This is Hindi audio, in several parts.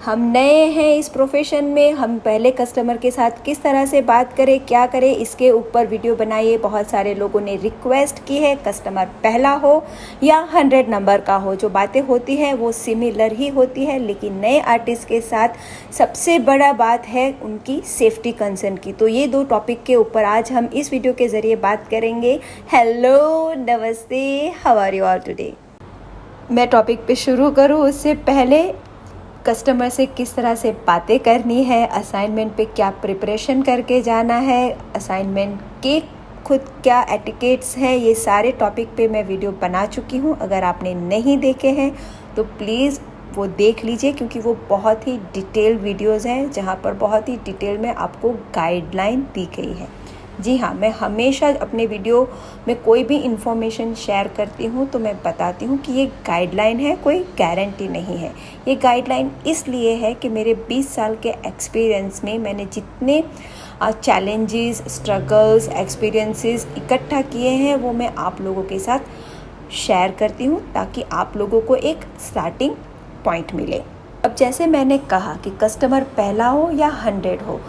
हम नए हैं इस प्रोफेशन में, हम पहले कस्टमर के साथ किस तरह से बात करें, क्या करें, इसके ऊपर वीडियो बनाइए। बहुत सारे लोगों ने रिक्वेस्ट की है, कस्टमर पहला हो या 100 नंबर का हो, जो बातें होती है वो सिमिलर ही होती है। लेकिन नए आर्टिस्ट के साथ सबसे बड़ा बात है उनकी सेफ्टी कंसर्न की। तो ये दो टॉपिक के ऊपर आज हम इस वीडियो के ज़रिए बात करेंगे। हेलो, नमस्ते, how are you all today. मैं टॉपिक पे शुरू करूँ उससे पहले कस्टमर से किस तरह से बातें करनी है, असाइनमेंट पे क्या प्रिपरेशन करके जाना है, असाइनमेंट के खुद क्या एटिकेट्स हैं, ये सारे टॉपिक पे मैं वीडियो बना चुकी हूँ। अगर आपने नहीं देखे हैं तो प्लीज़ वो देख लीजिए, क्योंकि वो बहुत ही डिटेल वीडियोज़ हैं जहाँ पर बहुत ही डिटेल में आपको गाइडलाइन दी गई है। जी हाँ, मैं हमेशा अपने वीडियो में कोई भी इंफॉर्मेशन शेयर करती हूँ तो मैं बताती हूँ कि ये गाइडलाइन है, कोई गारंटी नहीं है। ये गाइडलाइन इसलिए है कि मेरे 20 साल के एक्सपीरियंस में मैंने जितने चैलेंजेस, स्ट्रगल्स, एक्सपीरियंसेस इकट्ठा किए हैं वो मैं आप लोगों के साथ शेयर करती हूँ, ताकि आप लोगों को एक स्टार्टिंग पॉइंट मिले। अब जैसे मैंने कहा कि कस्टमर पहला हो या 100 हो,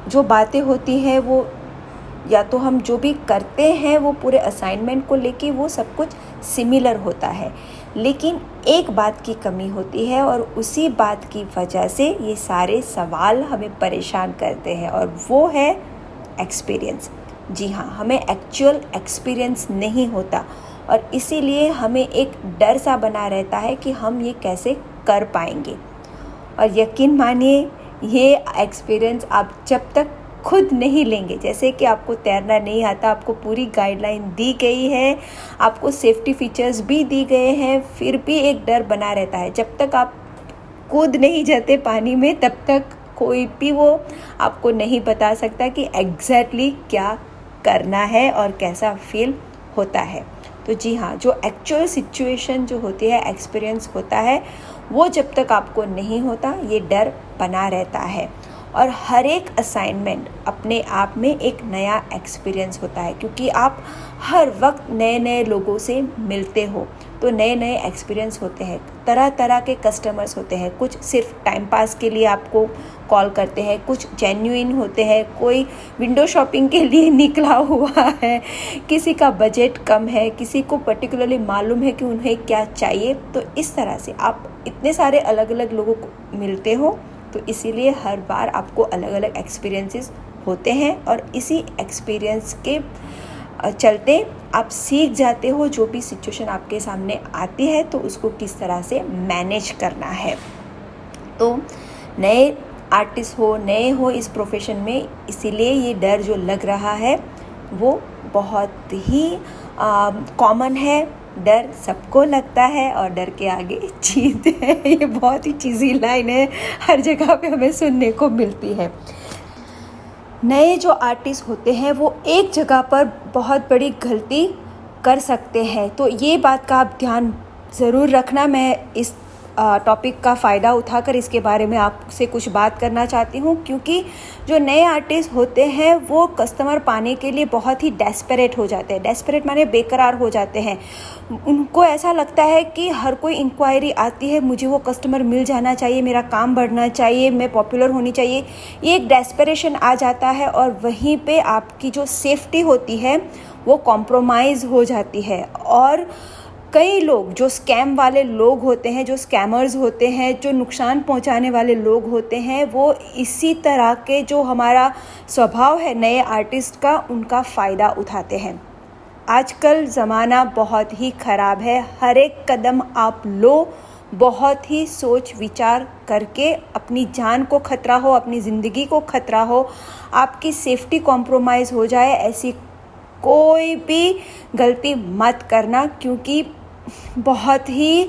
जो बातें होती हैं वो या तो हम जो भी करते हैं वो पूरे असाइनमेंट को लेके वो सब कुछ सिमिलर होता है, लेकिन एक बात की कमी होती है और उसी बात की वजह से ये सारे सवाल हमें परेशान करते हैं, और वो है एक्सपीरियंस। जी हाँ, हमें एक्चुअल एक्सपीरियंस नहीं होता और इसीलिए हमें एक डर सा बना रहता है कि हम ये कैसे कर पाएंगे। और यकीन मानिए, ये एक्सपीरियंस आप जब तक खुद नहीं लेंगे, जैसे कि आपको तैरना नहीं आता, आपको पूरी गाइडलाइन दी गई है, आपको सेफ्टी फीचर्स भी दी गए हैं, फिर भी एक डर बना रहता है। जब तक आप कूद नहीं जाते पानी में तब तक कोई भी वो आपको नहीं बता सकता कि एग्जैक्टली क्या करना है और कैसा फील होता है। तो जी हाँ, जो एक्चुअल सिचुएशन जो होती है, एक्सपीरियंस होता है, वो जब तक आपको नहीं होता ये डर बना रहता है। और हर एक असाइनमेंट अपने आप में एक नया एक्सपीरियंस होता है, क्योंकि आप हर वक्त नए नए लोगों से मिलते हो, तो नए नए एक्सपीरियंस होते हैं। तरह तरह के कस्टमर्स होते हैं, कुछ सिर्फ टाइम पास के लिए आपको कॉल करते हैं, कुछ जेन्युइन होते हैं, कोई विंडो शॉपिंग के लिए निकला हुआ है, किसी का बजट कम है, किसी को पर्टिकुलरली मालूम है कि उन्हें क्या चाहिए। तो इस तरह से आप इतने सारे अलग अलग लोगों को मिलते हो, तो इसीलिए हर बार आपको अलग अलग एक्सपीरियंसेस होते हैं, और इसी एक्सपीरियंस के चलते आप सीख जाते हो जो भी सिचुएशन आपके सामने आती है तो उसको किस तरह से मैनेज करना है। तो नए आर्टिस्ट हो, नए हो इस प्रोफेशन में, इसीलिए ये डर जो लग रहा है वो बहुत ही कॉमन है। डर सबको लगता है और डर के आगे जीत है। ये बहुत ही चीज़ी लाइन है, हर जगह पे हमें सुनने को मिलती है। नए जो आर्टिस्ट होते हैं वो एक जगह पर बहुत बड़ी गलती कर सकते हैं, तो ये बात का आप ध्यान ज़रूर रखना। मैं इस टॉपिक का फ़ायदा उठाकर इसके बारे में आपसे कुछ बात करना चाहती हूँ, क्योंकि जो नए आर्टिस्ट होते हैं वो कस्टमर पाने के लिए बहुत ही डेस्परेट हो जाते हैं। डेस्परेट माने बेकरार हो जाते हैं। उनको ऐसा लगता है कि हर कोई इंक्वायरी आती है, मुझे वो कस्टमर मिल जाना चाहिए, मेरा काम बढ़ना चाहिए, मैं पॉपुलर होनी चाहिए। ये एक डेस्परेशन आ जाता है और वहीं पे आपकी जो सेफ्टी होती है वो कॉम्प्रोमाइज़ हो जाती है। और कई लोग जो स्कैम वाले लोग होते हैं, जो स्कैमर्स होते हैं, जो नुकसान पहुंचाने वाले लोग होते हैं, वो इसी तरह के जो हमारा स्वभाव है नए आर्टिस्ट का, उनका फ़ायदा उठाते हैं। आजकल ज़माना बहुत ही ख़राब है। हर एक कदम आप लो बहुत ही सोच विचार करके, अपनी जान को खतरा हो, अपनी ज़िंदगी को खतरा हो, आपकी सेफ्टी कॉम्प्रोमाइज़ हो जाए, ऐसी कोई भी गलती मत करना, क्योंकि बहुत ही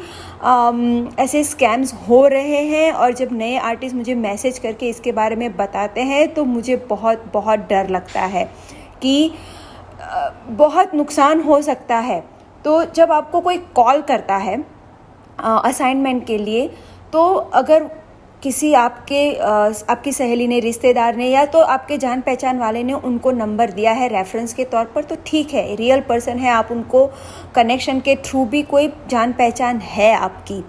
ऐसे स्कैम्स हो रहे हैं। और जब नए आर्टिस्ट मुझे मैसेज करके इसके बारे में बताते हैं तो मुझे बहुत बहुत डर लगता है कि बहुत नुकसान हो सकता है। तो जब आपको कोई कॉल करता है असाइनमेंट के लिए, तो अगर किसी आपकी सहेली ने, रिश्तेदार ने, या तो आपके जान पहचान वाले ने उनको नंबर दिया है रेफरेंस के तौर पर, तो ठीक है, रियल पर्सन है, आप उनको कनेक्शन के थ्रू भी कोई जान पहचान है आपकी,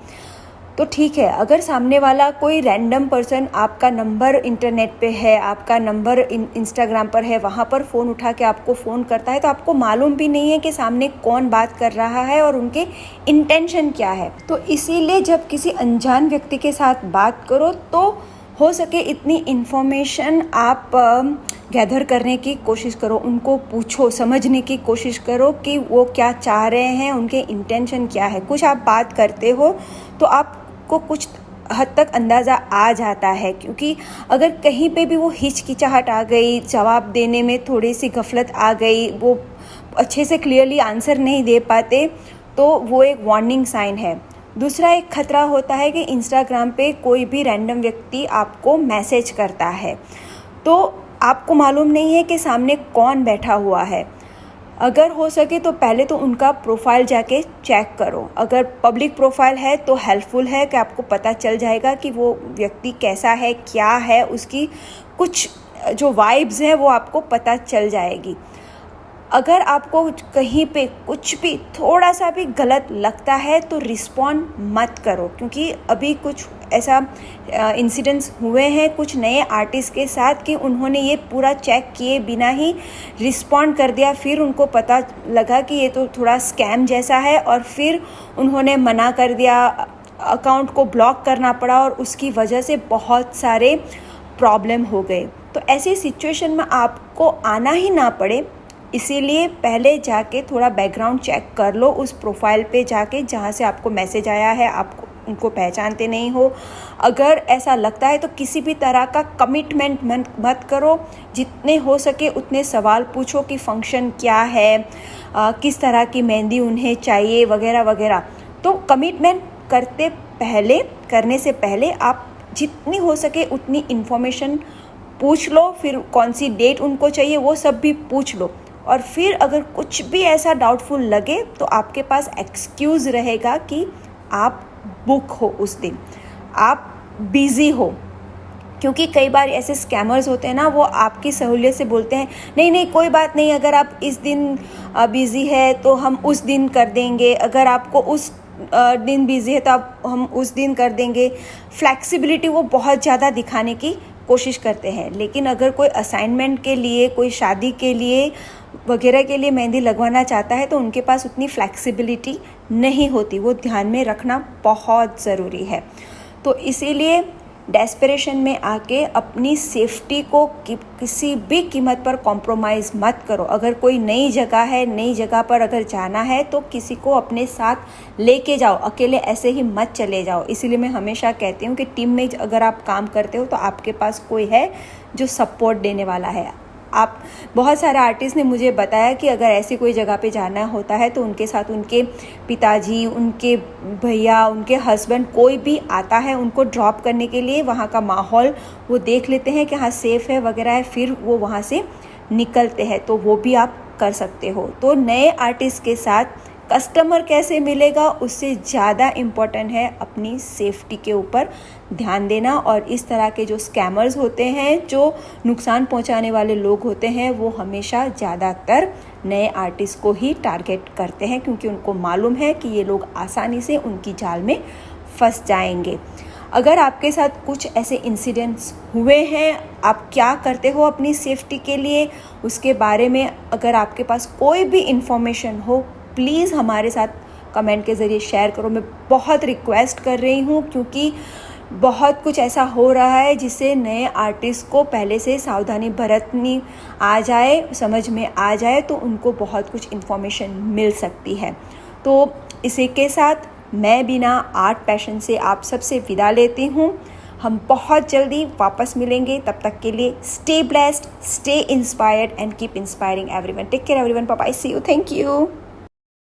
तो ठीक है, अगर सामने वाला कोई रैंडम पर्सन आपका नंबर इंटरनेट पे है, आपका नंबर इंस्टाग्राम पर है, वहाँ पर फ़ोन उठा के आपको फ़ोन करता है, तो आपको मालूम भी नहीं है कि सामने कौन बात कर रहा है और उनके इंटेंशन क्या है। तो इसीलिए जब किसी अनजान व्यक्ति के साथ बात करो तो हो सके इतनी इन्फॉर्मेशन आप गैदर करने की कोशिश करो, उनको पूछो, समझने की कोशिश करो कि वो क्या चाह रहे हैं, उनके इंटेंशन क्या है। कुछ आप बात करते हो तो आपको कुछ हद तक अंदाज़ा आ जाता है, क्योंकि अगर कहीं पे भी वो हिचकिचाहट आ गई, जवाब देने में थोड़ी सी गफलत आ गई, वो अच्छे से क्लियरली आंसर नहीं दे पाते, तो वो एक वार्निंग साइन है। दूसरा एक खतरा होता है कि इंस्टाग्राम पे कोई भी रैंडम व्यक्ति आपको मैसेज करता है, तो आपको मालूम नहीं है कि सामने कौन बैठा हुआ है। अगर हो सके तो पहले तो उनका प्रोफाइल जाके चेक करो। अगर पब्लिक प्रोफाइल है तो हेल्पफुल है कि आपको पता चल जाएगा कि वो व्यक्ति कैसा है, क्या है, उसकी कुछ जो वाइब्स हैं वो आपको पता चल जाएगी। अगर आपको कहीं पे कुछ भी थोड़ा सा भी गलत लगता है तो रिस्पॉन्ड मत करो, क्योंकि अभी कुछ ऐसा इंसिडेंट्स हुए हैं कुछ नए आर्टिस्ट के साथ कि उन्होंने ये पूरा चेक किए बिना ही रिस्पॉन्ड कर दिया। फिर उनको पता लगा कि ये तो थोड़ा स्कैम जैसा है और फिर उन्होंने मना कर दिया, अकाउंट को ब्लॉक करना पड़ा और उसकी वजह से बहुत सारे प्रॉब्लम हो गए। तो ऐसी सिचुएशन में आपको आना ही ना पड़े, इसीलिए पहले जाके थोड़ा बैकग्राउंड चेक कर लो उस प्रोफाइल पे जाके जहाँ से आपको मैसेज आया है, आप उनको पहचानते नहीं हो। अगर ऐसा लगता है तो किसी भी तरह का कमिटमेंट मत करो, जितने हो सके उतने सवाल पूछो कि फंक्शन क्या है, किस तरह की मेहंदी उन्हें चाहिए वगैरह वगैरह। तो कमिटमेंट करने से पहले आप जितनी हो सके उतनी इन्फॉर्मेशन पूछ लो, फिर कौन सी डेट उनको चाहिए वो सब भी पूछ लो। और फिर अगर कुछ भी ऐसा डाउटफुल लगे तो आपके पास एक्सक्यूज़ रहेगा कि आप बुक हो उस दिन, आप बिज़ी हो। क्योंकि कई बार ऐसे स्कैमर्स होते हैं ना, वो आपकी सहूलियत से बोलते हैं नहीं नहीं कोई बात नहीं, अगर आप इस दिन बिज़ी है तो हम उस दिन कर देंगे, अगर आपको उस दिन बिज़ी है तो हम उस दिन कर देंगे। फ्लैक्सिबिलिटी वो बहुत ज़्यादा दिखाने की कोशिश करते हैं। लेकिन अगर कोई असाइनमेंट के लिए, कोई शादी के लिए वगैरह के लिए मेहंदी लगवाना चाहता है तो उनके पास उतनी फ्लैक्सिबिलिटी नहीं होती, वो ध्यान में रखना बहुत ज़रूरी है। तो इसीलिए डेस्परेशन में आके अपनी सेफ्टी को किसी भी कीमत पर कॉम्प्रोमाइज़ मत करो। अगर कोई नई जगह है, नई जगह पर अगर जाना है तो किसी को अपने साथ लेके जाओ, अकेले ऐसे ही मत चले जाओ। इसीलिए मैं हमेशा कहती हूँ कि टीम में अगर आप काम करते हो तो आपके पास कोई है जो सपोर्ट देने वाला है। आप बहुत सारे आर्टिस्ट ने मुझे बताया कि अगर ऐसी कोई जगह पे जाना होता है तो उनके साथ उनके पिताजी, उनके भैया, उनके हस्बैंड कोई भी आता है उनको ड्रॉप करने के लिए। वहाँ का माहौल वो देख लेते हैं कि हाँ सेफ़ है वगैरह है, फिर वो वहाँ से निकलते हैं। तो वो भी आप कर सकते हो। तो नए आर्टिस्ट के साथ कस्टमर कैसे मिलेगा उससे ज़्यादा इम्पोर्टेंट है अपनी सेफ्टी के ऊपर ध्यान देना। और इस तरह के जो स्कैमर्स होते हैं, जो नुकसान पहुंचाने वाले लोग होते हैं, वो हमेशा ज़्यादातर नए आर्टिस्ट को ही टारगेट करते हैं, क्योंकि उनको मालूम है कि ये लोग आसानी से उनकी जाल में फंस जाएंगे। अगर आपके साथ कुछ ऐसे इंसिडेंट्स हुए हैं, आप क्या करते हो अपनी सेफ्टी के लिए, उसके बारे में अगर आपके पास कोई भी इंफॉर्मेशन हो, प्लीज़ हमारे साथ कमेंट के ज़रिए शेयर करो। मैं बहुत रिक्वेस्ट कर रही हूँ, क्योंकि बहुत कुछ ऐसा हो रहा है जिससे नए आर्टिस्ट को पहले से सावधानी बरतनी आ जाए, समझ में आ जाए, तो उनको बहुत कुछ इन्फॉर्मेशन मिल सकती है। तो इसी के साथ मैं बिना आर्ट पैशन से आप सबसे विदा लेती हूँ। हम बहुत जल्दी वापस मिलेंगे, तब तक के लिए stay blessed, stay inspired and keep inspiring everyone. Take care everyone, bye bye, see you, thank you.